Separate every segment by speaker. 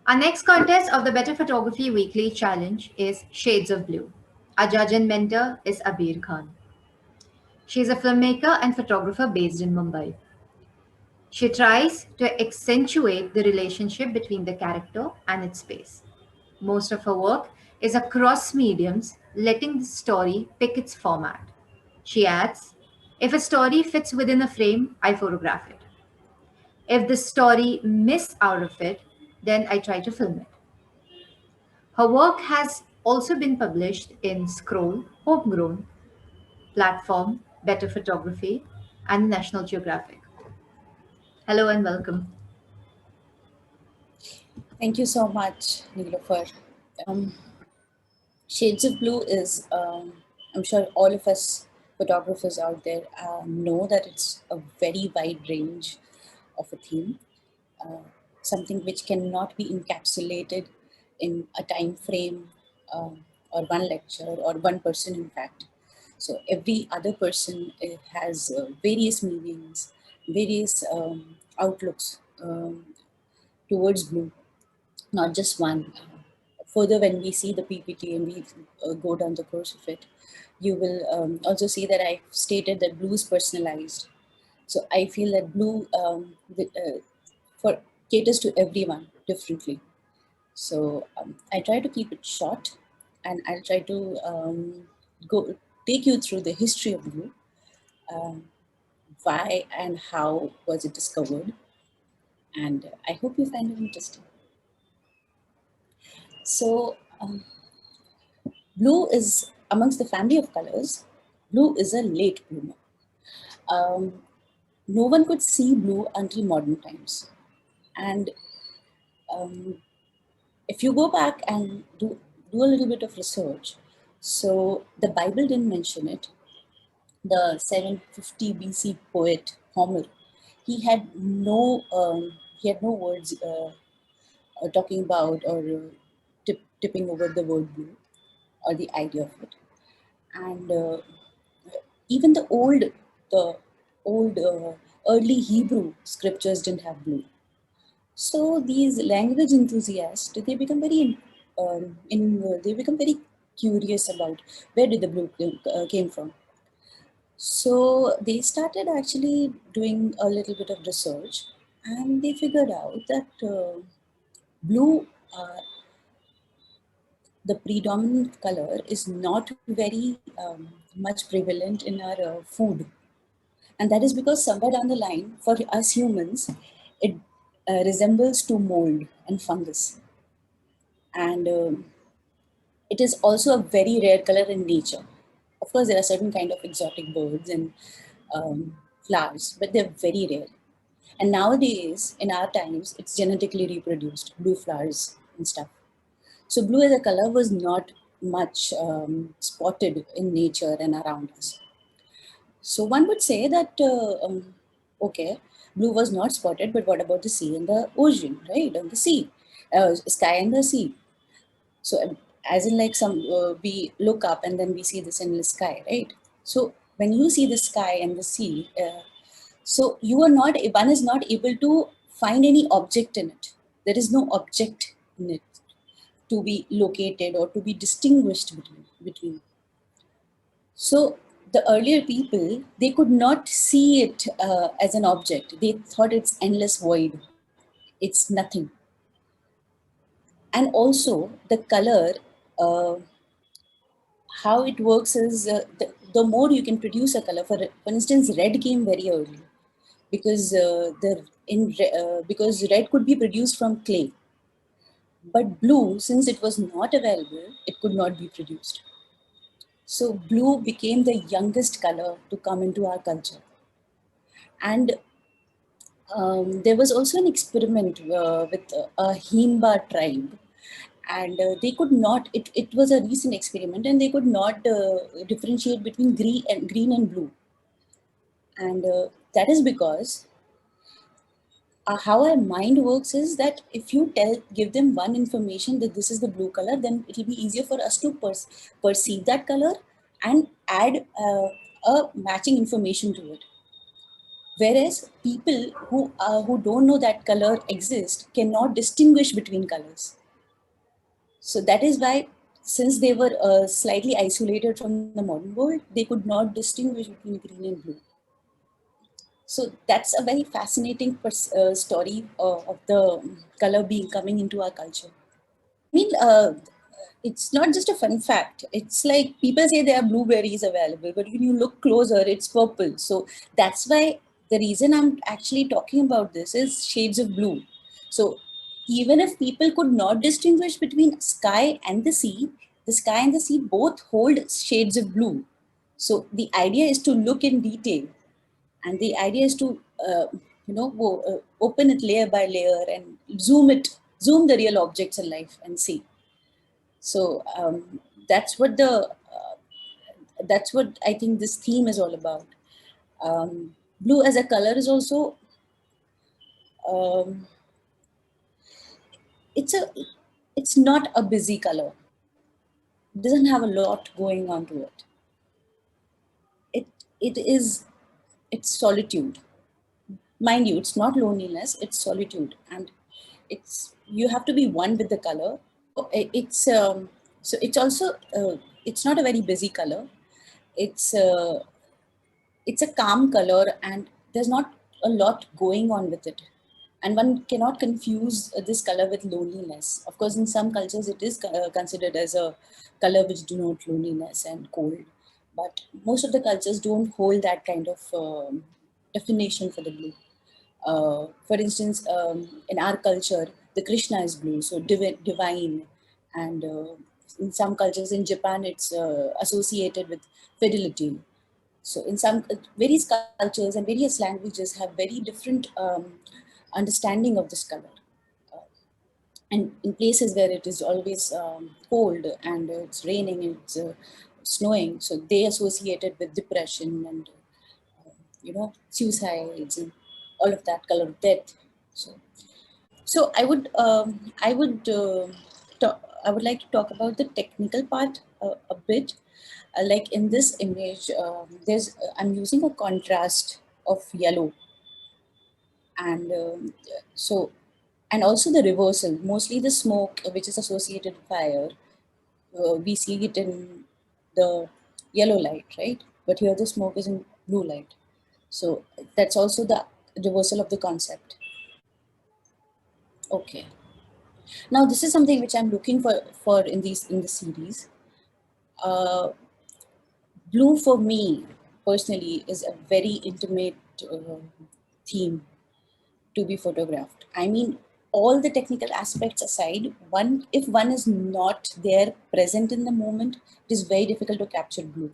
Speaker 1: Our next contest of the Better Photography Weekly Challenge is Shades of Blue. Our judge and mentor is Abeer Khan. She is a filmmaker and photographer based in Mumbai. She tries to accentuate the relationship between the character and its space. Most of her work is across mediums, letting the story pick its format. She adds, if a story fits within a frame, I photograph it. If the story miss out of it, then I try to film it. Her work has also been published in Scroll, Homegrown, Platform, Better Photography, and National Geographic. Hello and welcome.
Speaker 2: Thank you so much, Nilofer. Um, Shades of Blue is, I'm sure all of us photographers out there know that it's a very wide range of a theme, uh, something which cannot be encapsulated in a time frame or one lecture or one person, in fact. So every other person has various meanings, various outlooks towards blue, not just one. Further, when we see the PPT and we go down the course of it, you will also see that I stated that blue is personalized. So I feel that blue for caters to everyone differently. So I try to keep it short, and I'll try to go take you through the history of blue, um, why and how was it discovered, and I hope you find it interesting. So blue is amongst the family of colors. Blue is a late bloomer. Um, no one could see blue until modern times, and um, if you go back and do a little bit of research, so the Bible didn't mention it. The 750 BC poet Homer, he had no words talking about or tipping over the word blue or the idea of it. And even the old early Hebrew scriptures didn't have blue. So these language enthusiasts, they become very curious about where did the blue came from. So they started actually doing a little bit of research, and they figured out that blue, the predominant color, is not very much prevalent in our food. And that is because somewhere down the line, for us humans, it resembles to mold and fungus. And it is also a very rare color in nature. Of course, there are certain kind of exotic birds and flowers, but they're very rare. And nowadays, in our times, it's genetically reproduced, blue flowers and stuff. So blue as a color was not much spotted in nature and around us. So one would say that, okay, blue was not spotted, but what about the sea and the ocean, right? And the sea, sky and the sea. So as in like we look up and then we see this endless sky, right? So when you see the sky and the sea, so one is not able to find any object in it. There is no object in it to be located or to be distinguished between. So the earlier people, they could not see it as an object. They thought it's endless void. It's nothing. And also the color, uh, how it works is the more you can produce a color. For instance, red came very early because because red could be produced from clay, but blue, since it was not available, it could not be produced. So blue became the youngest color to come into our culture. And there was also an experiment with a Himba tribe, and they could not. It was a recent experiment, and they could not differentiate between green and blue, and that is because how our mind works is that if you give them one information that this is the blue color, then it will be easier for us to perceive that color and add a matching information to it. Whereas people who don't know that color exists cannot distinguish between colors. So that is why, since they were slightly isolated from the modern world, they could not distinguish between green and blue. So that's a very fascinating story of the color being coming into our culture. I mean, it's not just a fun fact. It's like people say there are blueberries available, but when you look closer, it's purple. So that's why the reason I'm actually talking about this is shades of blue. So even if people could not distinguish between sky and the sky and the sea both hold shades of blue. So the idea is to look in detail, and the idea is to open it layer by layer and zoom the real objects in life and see. So that's what I think this theme is all about. Blue as a color is also um, it's a it's not a busy color. It doesn't have a lot going on to it. It it is it's solitude. Mind you, it's not loneliness, it's solitude, and it's you have to be one with the color. So it's also it's not a very busy color. It's uh, it's a calm color, and there's not a lot going on with it, and one cannot confuse this color with loneliness. Of course, in some cultures it is considered as a color which denote loneliness and cold, but most of the cultures don't hold that kind of definition for the blue. For instance, in our culture, the Krishna is blue, so divine, and in some cultures in Japan, it's associated with fidelity. So in some various cultures and various languages have very different understanding of this color. Uh, and in places where it is always cold and it's raining and it's snowing, so they associate it with depression and suicides and all of that, color of death. So I would like to talk about the technical part a bit. Like in this image, I'm using a contrast of yellow, and so and also the reversal. Mostly the smoke, which is associated with fire, we see it in the yellow light, right? But here the smoke is in blue light. So that's also the reversal of the concept. Okay. Now this is something which I'm looking for in the series. Uh, Blue for me personally is a very intimate theme to be photographed. I mean, all the technical aspects aside, one if one is not there present in the moment, it is very difficult to capture blue,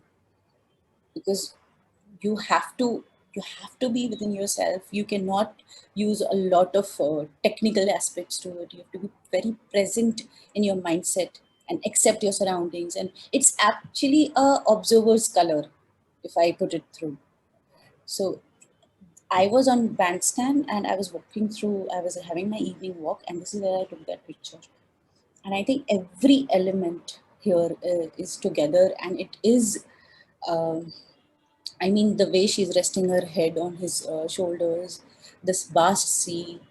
Speaker 2: because you have to you have to be within yourself. You cannot use a lot of technical aspects to it. You have to be very present in your mindset and accept your surroundings, and it's actually a observer's color, if I put it through. So I was on bandstand and I was having my evening walk, and this is where I took that picture. And I think every element here is together, and it is um, I mean, the way she's resting her head on his shoulders, this vast sea,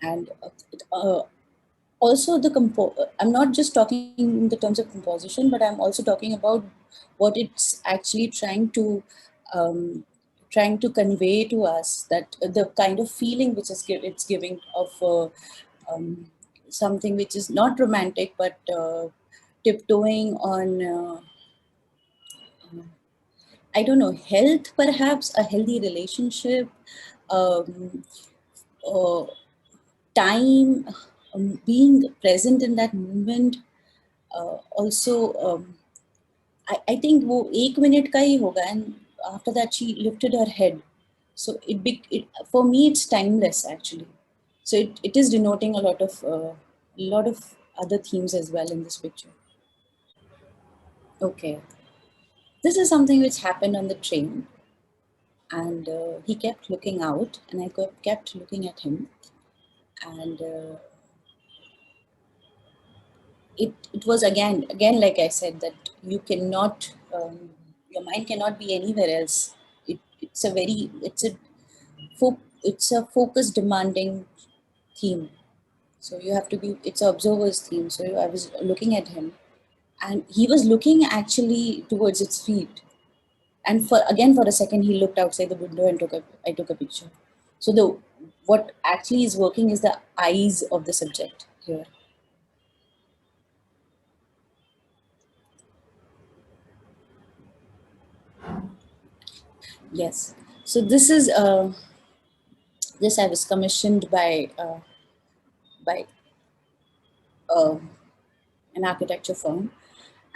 Speaker 2: and also I'm not just talking in the terms of composition, but I'm also talking about what it's actually trying to convey to us, that the kind of feeling which it's giving of um, something which is not romantic, but tiptoeing on. I don't know, health, perhaps a healthy relationship, um, uh, time, being present in that moment. Also, I think वो एक minute का ही होगा, and after that she lifted her head. So for me it's timeless actually. So it is denoting a lot of other themes as well in this picture. Okay, this is something which happened on the train, and he kept looking out, and I kept looking at him, and it was again like I said, that you cannot your mind cannot be anywhere else. It's a very it's a it's a focus demanding theme. So you have to be, it's an observer's theme. So I was looking at him, and he was looking actually towards its feet. And for a second, he looked outside the window and I took a picture. So what actually is working is the eyes of the subject here. Yes. So this I was commissioned by uh, an architecture firm,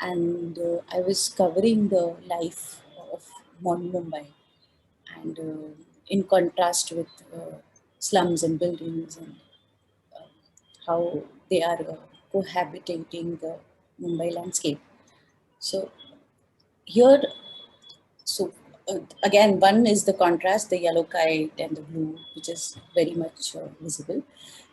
Speaker 2: and I was covering the life of Mumbai, and in contrast with slums and buildings, and how they are cohabitating the Mumbai landscape. So here, so again, one is the contrast, the yellow kite and the blue, which is very much visible.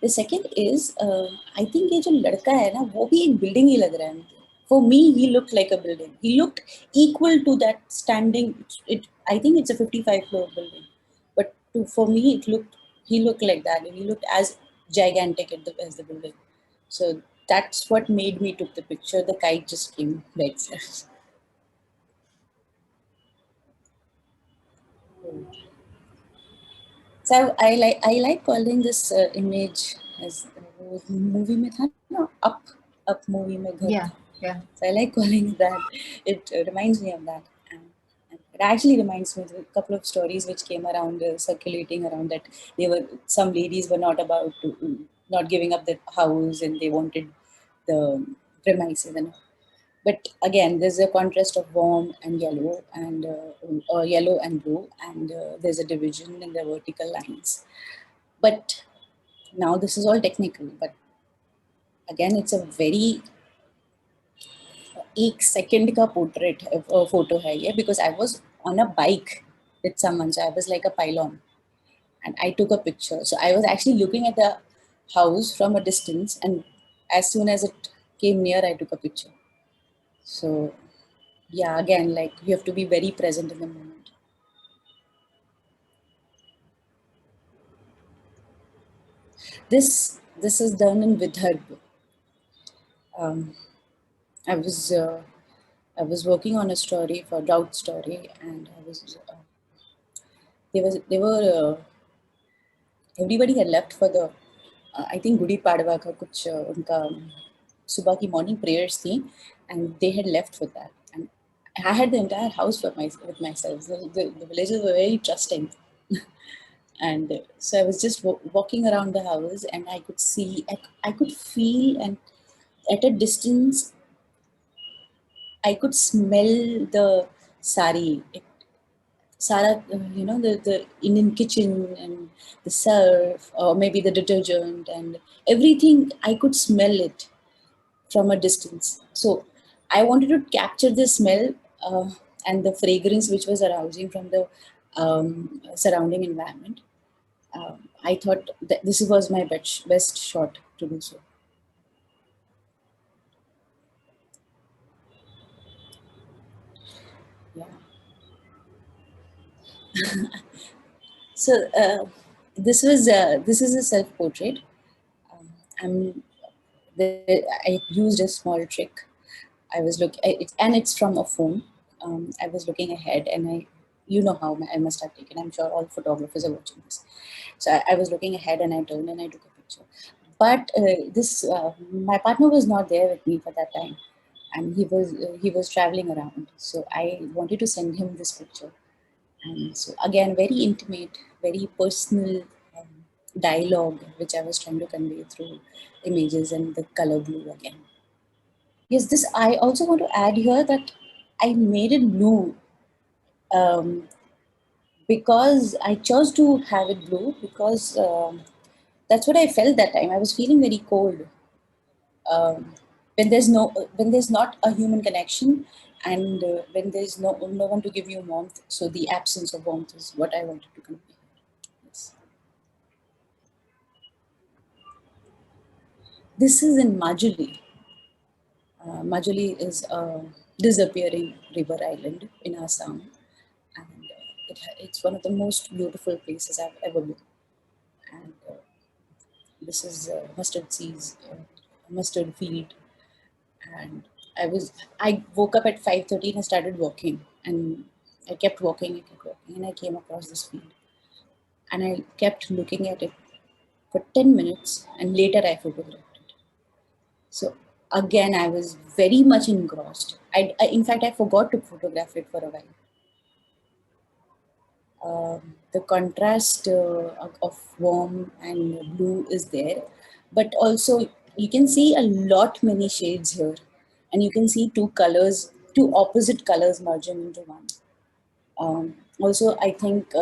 Speaker 2: The second is, I think ये जो लड़का है ना, वो भी एक building ही लग रहा है मुझे. For me, he looked like a building. He looked equal to that standing. I think it's a 55-floor building, but for me, he looked like that. He looked as gigantic as the building. So that's what made me took the picture. The kite just came by itself. So I like calling this image as वो movie में था ना, up movie में घर था.
Speaker 1: Yeah, yeah.
Speaker 2: So I like calling it that. It reminds me of that. And it actually reminds me of a couple of stories which came around, circulating around, that some ladies were not giving up their house, and they wanted the premises and all. But again, there's a contrast of warm and yellow, and yellow and blue, and there's a division in the vertical lines. But now this is all technical, but again, it's a very 1 second का portrait photo है ये, because I was on a bike with someone, so I was like a pylon, and I took a picture. So I was actually looking at the house from a distance, and as soon as it came near, I took a picture. So yeah, again, like, you have to be very present in the moment. This is done in Vidarbh. Um, I was uh, I was working on a story for drought story, and they were everybody had left for the I think Gudi Padwa का कुछ उनका सुबह की morning prayers थी, and they had left for that, and I had the entire house with myself. The villagers were very trusting. And so I was just walking around the house, and I could see, I could feel, and at a distance, I could smell the sari. Sara, the Indian kitchen and the surf, or maybe the detergent and everything, I could smell it from a distance. So I wanted to capture the smell and the fragrance which was arousing from the surrounding environment. I thought that this was my best shot to do so. Yeah. So this is a self portrait. I'm I used a small trick. I was and it's from a phone. I was looking ahead, and you know how I must have taken. I'm sure all photographers are watching this. So I was looking ahead, and I turned and I took a picture. But my partner was not there with me for that time, and he was traveling around. So I wanted to send him this picture, and so again, very intimate, very personal dialogue, which I was trying to convey through images and the color blue again. Yes, this I also want to add here that I made it blue um, because I chose to have it blue because that's what I felt that time. I was feeling very cold um, when there's not a human connection, and when there's no one to give you warmth. So the absence of warmth is what I wanted to convey. Yes. This is in Majuli. Majuli is a disappearing river island in Assam. And It's one of the most beautiful places I've ever been. And this is mustard seeds, mustard field. And I woke up at 5:30 and I started walking. And I kept walking, and I came across this field. And I kept looking at it for 10 minutes, and later I photographed it. So again, I was very much engrossed. In fact, I forgot to photograph it for a while. The contrast of warm and blue is there, but also you can see a lot many shades here, and you can see two opposite colors merging into one. Also, I think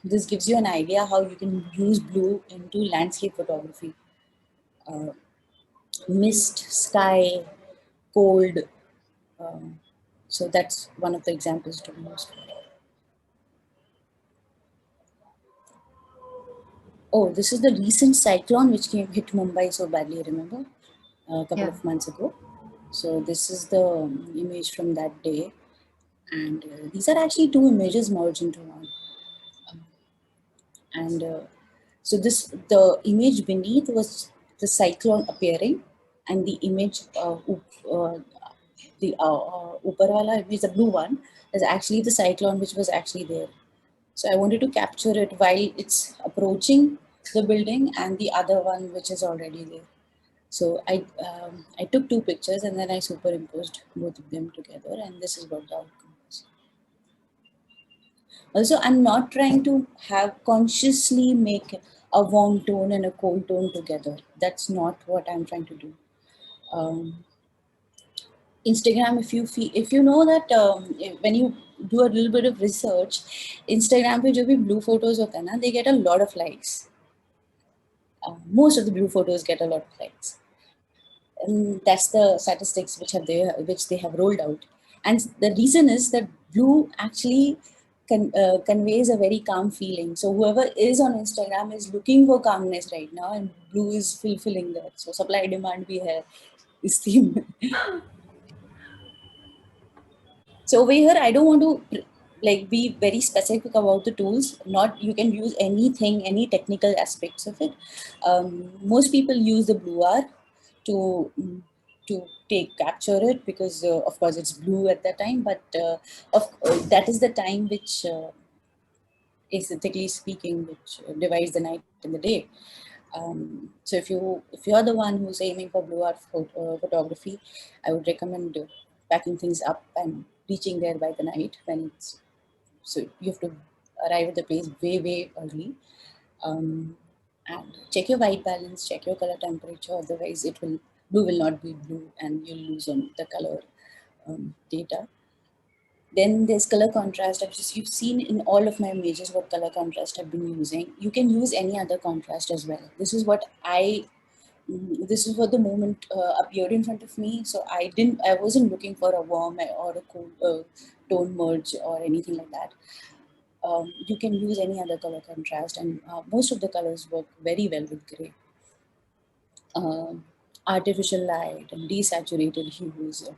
Speaker 2: this gives you an idea how you can use blue into landscape photography. Uh, Mist, sky, cold. Um, so that's one of the examples to be used for. Oh, this is the recent cyclone which came hit Mumbai so badly, remember? A couple
Speaker 1: Yeah.
Speaker 2: of months ago. So this is the image from that day. And these are actually two images merged into one. And so the image beneath was the cyclone appearing, and the image the upper wala image, the blue one, is actually the cyclone which was actually there. So I wanted to capture it while it's approaching the building, and the other one which is already there. So I took two pictures and then I superimposed both of them together, and this is what the outcome was. Also, I'm not trying to have consciously make a warm tone and a cold tone together. That's not what I'm trying to do. Um, Instagram, if you know that when you do a little bit of research, Instagram पे जो भी blue photos होता है ना, they get a lot of likes. Most of the blue photos get a lot of likes, and that's the statistics which they have rolled out. And the reason is that blue actually conveys a very calm feeling. So whoever is on Instagram is looking for calmness right now, and blue is fulfilling that. So supply demand bhi hai is theme. So over here, I don't want to like be very specific about the tools. Not you can use anything, any technical aspects of it. Most people use the blue R to to take capture it because of course it's blue at that time. But that is the time which, aesthetically speaking, which divides the night and the day. So if you're the one who's aiming for blue art photography, I would recommend packing things up and reaching there by the night when it's so you have to arrive at the place way early. um, and check your white balance, check your color temperature, otherwise it will blue will not be blue and you'll lose on the color data. Then there's color contrast. You've seen in all of my images what color contrast I've been using. You can use any other contrast as well. This is what the moment appeared in front of me. So I wasn't looking for a warm or a cool tone merge or anything like that. You can use any other color contrast, and most of the colors work very well with gray. um, Artificial light and desaturated hues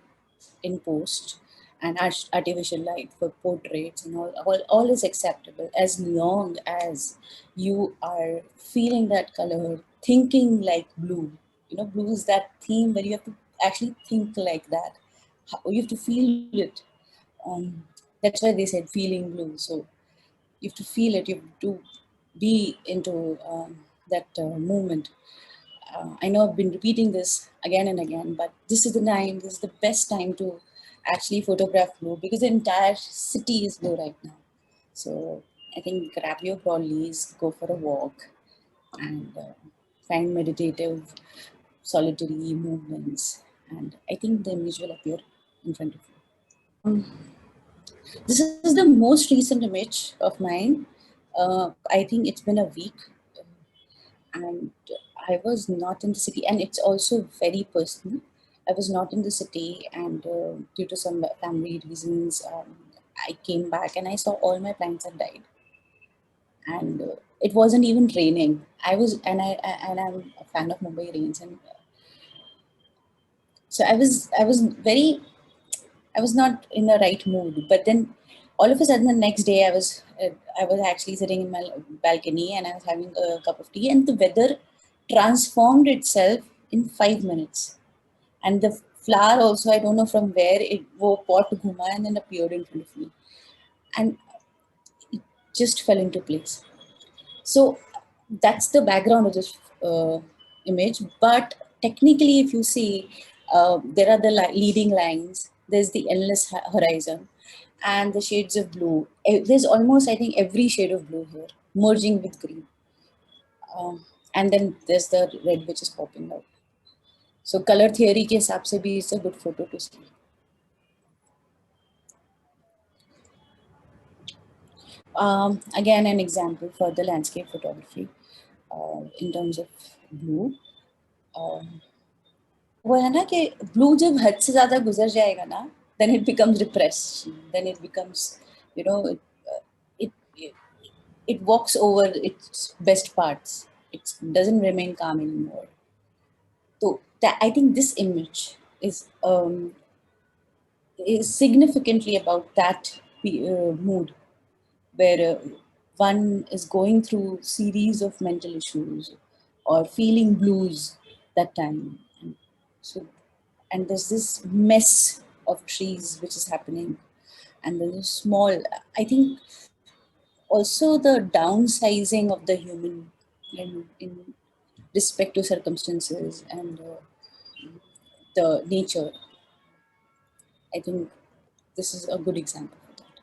Speaker 2: in post, and artificial light for portraits and all is acceptable as long as you are feeling that color, thinking like blue. You know, blue is that theme where you have to actually think like that. You have to feel it. That's why they said feeling blue. So you have to feel it, you have to be into that movement. I know I've been repeating this again and again, but this is the best time to actually photograph blue because the entire city is blue right now. So I think grab your trolleys, go for a walk, and find meditative, solitary movements. And I think the image will appear in front of you. This is the most recent image of mine. I think it's been a week, and I was not in the city, and it's also very personal. I was not in the city, and due to some family reasons, I came back and I saw all my plants had died, and it wasn't even raining. I'm a fan of Mumbai rains, and so I was not in the right mood. But then All of a sudden, the next day, I was actually sitting in my balcony and I was having a cup of tea, and the weather transformed itself in 5 minutes. And the flower also, I don't know from where it wo pot ghuma and then appeared in front of me, and it just fell into place. So that's the background of this image. But technically, if you see, there are the leading lines. There's the endless horizon, and the shades of blue. There's almost, I think, every shade of blue here merging with green. Um, and then there's the red which is popping out. So color theory के हिसाब से भी it's a good photo to see. Again, an example for the landscape photography in terms of blue. वो है ना कि blue जब हद से ज़्यादा गुजर जाएगा ना, then it becomes repressed. Then it becomes, you know, it, it, it walks over its best parts. It doesn't remain calm anymore. So that, I think this image is significantly about that mood where one is going through series of mental issues or feeling blues that time. And so, and there's this mess of trees which is happening, and there's a small. I think also the downsizing of the human in respect to circumstances and the nature. I think this is a good example for that.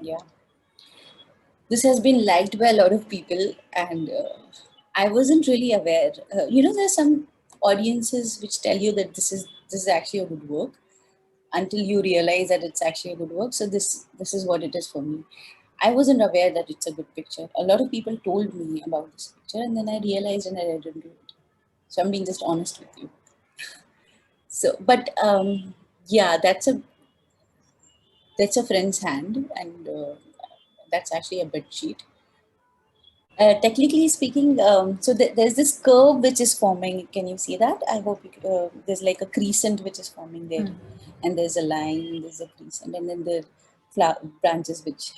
Speaker 2: Yeah. This has been liked by a lot of people, and I wasn't really aware. There's some audiences which tell you that this is actually a good work until you realize that it's actually a good work. So this is what it is for me. I wasn't aware that it's a good picture. A lot of people told me about this picture, and then I realized and I didn't do it. So I'm being just honest with you. So, but yeah, that's a friend's hand, and that's actually a bed sheet. Technically speaking, so there's this curve which is forming. Can you see that? I hope there's like a crescent which is forming there, and there's a line, there's a crescent, and then the branches which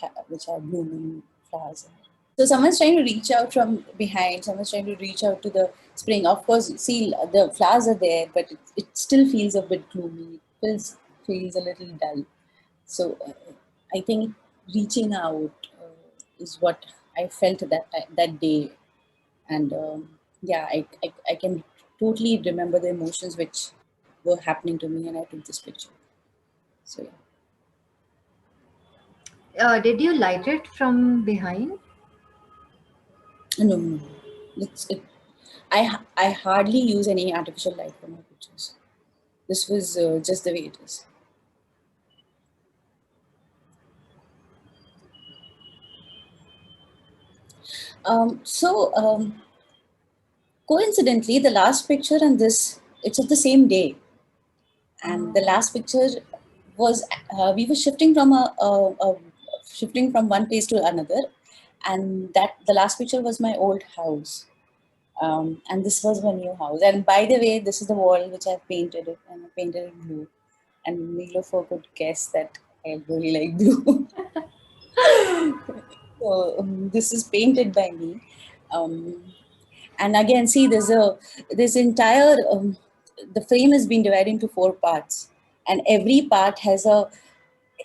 Speaker 2: are blooming flowers. So someone's trying to reach out from behind. Someone's trying to reach out to the spring. Of course, see the flowers are there, but it still feels a bit gloomy. It feels a little dull. So I think reaching out is what I felt that day, and yeah, I can totally remember the emotions which were happening to me, and I took this picture. So yeah,
Speaker 1: Did you light it from behind?
Speaker 2: no, no, no. I hardly use any artificial light for my pictures. This was just the way it is. So coincidentally, the last picture and this it's of the same day, and the last picture was we were shifting from shifting from one place to another, and that the last picture was my old house, and this was my new house. And by the way, this is the wall which I've painted it, and I painted it blue. And Nilofer could guess that I really like blue. So this is painted by me. Um, and again, see, this entire the frame has been divided into four parts, and every part has a.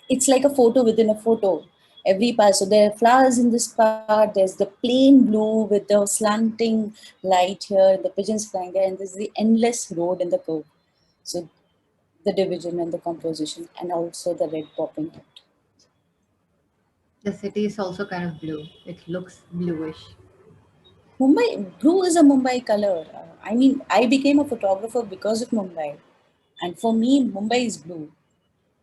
Speaker 2: It's like a photo within a photo. Every part. So there are flowers in this part. There's the plain blue with the slanting light here, the pigeons flying there, and there's the endless road in the curve. So the division and the composition, and also the red popping out.
Speaker 1: The city is also kind of blue. It looks bluish.
Speaker 2: Mumbai, blue is a Mumbai color. I mean, I became a photographer because of Mumbai. And for me, Mumbai is blue.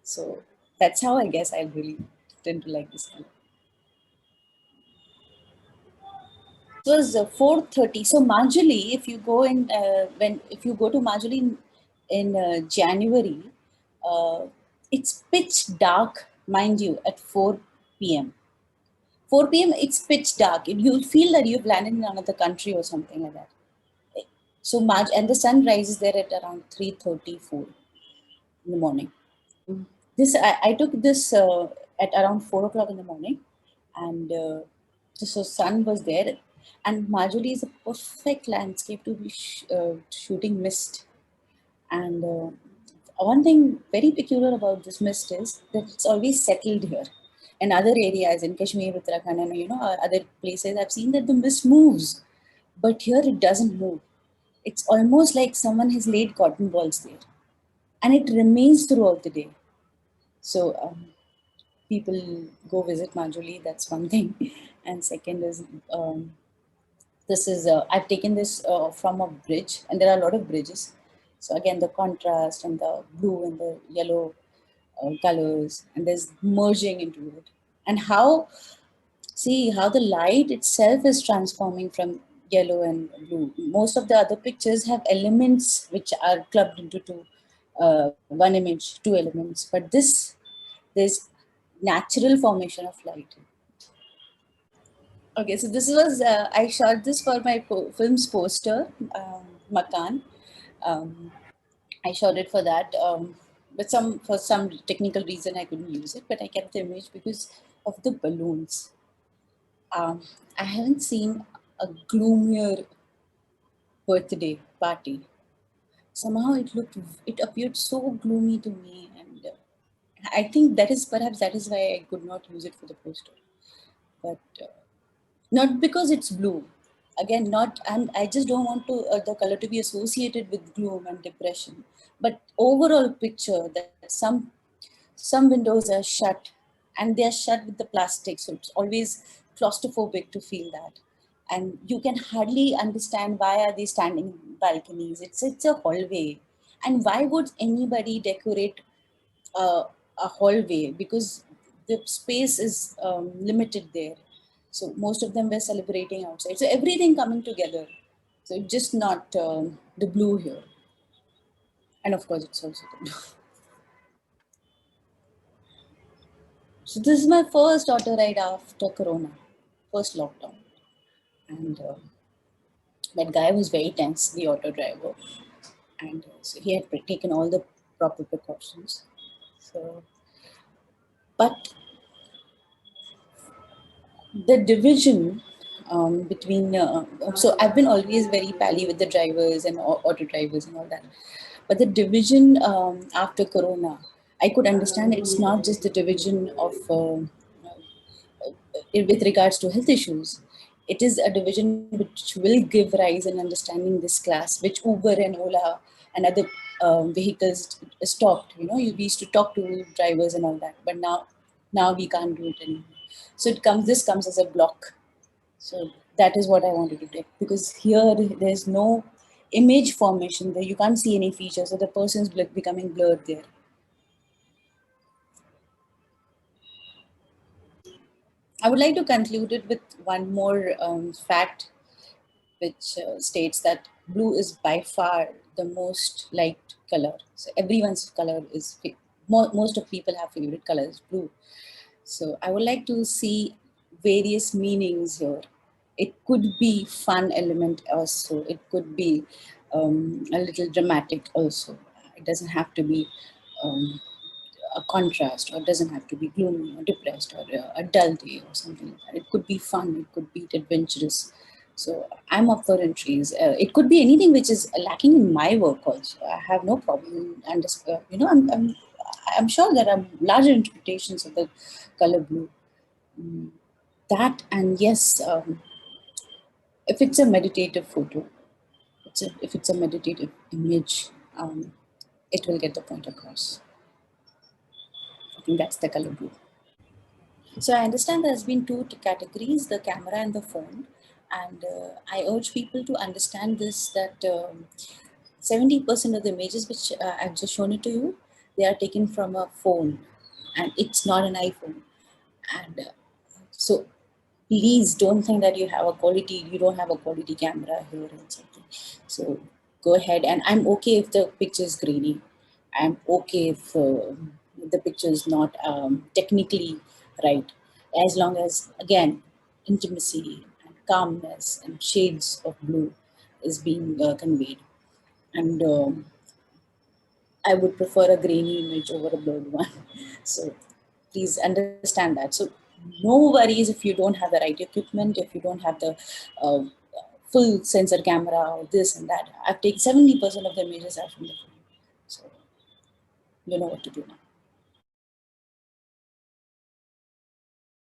Speaker 2: So that's how I guess I really tend to like this color. It was 4:30. So Majuli, if you go in, if you go to Majuli in January, uh, it's pitch dark, mind you, at 4 p.m. 4 p.m. it's pitch dark. You'll feel that you've landed in another country or something like that. So March, and the sun rises there at around 3:34 in the morning. This I took this at around 4 o'clock in the morning, and so sun was there, and Majuli is a perfect landscape to be shooting mist. And one thing very peculiar about this mist is that it's always settled here. In other areas in Kashmir, Uttarakhand, and other places, I've seen that the mist moves, but here it doesn't move. It's almost like someone has laid cotton balls there, and it remains throughout the day. So people go visit Majuli. That's one thing, and second is this is I've taken this from a bridge, and there are a lot of bridges. So again, the contrast and the blue and the yellow colors, and there's merging into it, and how see how the light itself is transforming from yellow and blue. Most of the other pictures have elements which are clubbed into one image, two elements, but this there's natural formation of light. Okay, so this was I shot this for my film's poster, Makan. Um, I shot it for that, but for some technical reason I couldn't use it. But I kept the image because of the balloons. Um, I haven't seen a gloomier birthday party. Somehow it appeared so gloomy to me, and I think that is why I could not use it for the poster. But not because it's blue, again, not, and I just don't want to the color to be associated with gloom and depression, but overall picture that some windows are shut, and they are shut with the plastic, so it's always claustrophobic to feel that. And you can hardly understand why are they standing in balconies. It's a hallway, and why would anybody decorate a hallway, because the space is limited there. So most of them were celebrating outside. So everything coming together. So it's just not the blue here. And of course, it's also the blue. So this is my first auto ride after Corona, first lockdown. And that guy was very tense, the auto driver. And so he had taken all the proper precautions. So, but the division between so I've been always very pally with the drivers and auto drivers and all that, but the division after Corona, I could understand it's not just the division of with regards to health issues. It is a division which will give rise in understanding this class, which Uber and Ola and other vehicles stopped. We used to talk to drivers and all that, but now we can't do it anymore. So this comes as a block. So that is what I wanted to take, because here there's no image formation there. You can't see any features, so the person's becoming blurred there. I would like to conclude it with one more fact, which states that blue is by far the most liked color. So everyone's color is most of people have favorite color is blue. So I would like to see various meanings here. It could be fun element also. It could be a little dramatic also. It doesn't have to be um, a contrast, or it doesn't have to be gloomy or depressed or a dull day or something like that. It could be fun, it could be adventurous. So I'm up for entries. It could be anything which is lacking in my work also. I have no problem. And I'm sure there are larger interpretations of the color blue. Mm, That, and yes, if it's a meditative photo, if it's a meditative image, it will get the point across. I think that's the color blue. So I understand there's been two categories, the camera and the phone. And I urge people to understand this, that 70% of the images which I've just shown it to you, they are taken from a phone, and it's not an iPhone. And so please don't think that you don't have a quality camera here and something. So go ahead, and I'm okay if the picture is grainy. I'm okay if the picture is not technically right, as long as, again, intimacy and calmness and shades of blue. is being conveyed. And I would prefer a grainy image over a blurred one. So please understand that. So no worries if you don't have the right equipment, if you don't have the uh, full sensor camera or this and that. I've taken 70% of the images are from the phone. So you know what to do now.